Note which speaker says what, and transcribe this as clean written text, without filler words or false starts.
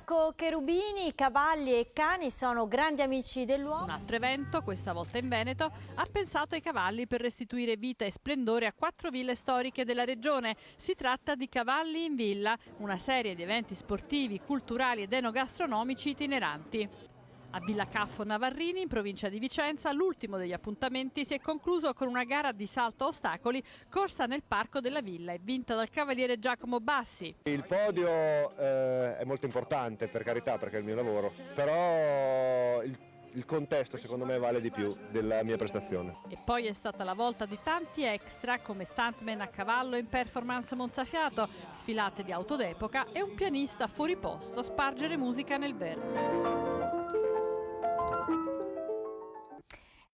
Speaker 1: Marco Cherubini, cavalli e cani sono grandi amici dell'uomo.
Speaker 2: Un altro evento, questa volta in Veneto, ha pensato ai cavalli per restituire vita e splendore a 4 ville storiche della regione. Si tratta di Cavalli in Villa, una serie di eventi sportivi, culturali ed enogastronomici itineranti. A Villa Caffo Navarrini, in provincia di Vicenza, l'ultimo degli appuntamenti si è concluso con una gara di salto a ostacoli corsa nel parco della villa e vinta dal cavaliere Giacomo Bassi.
Speaker 3: Il podio è molto importante, per carità, perché è il mio lavoro, però il contesto secondo me vale di più della mia prestazione.
Speaker 2: E poi è stata la volta di tanti extra come stuntman a cavallo in performance mozzafiato, sfilate di auto d'epoca e un pianista fuori posto a spargere musica nel verde.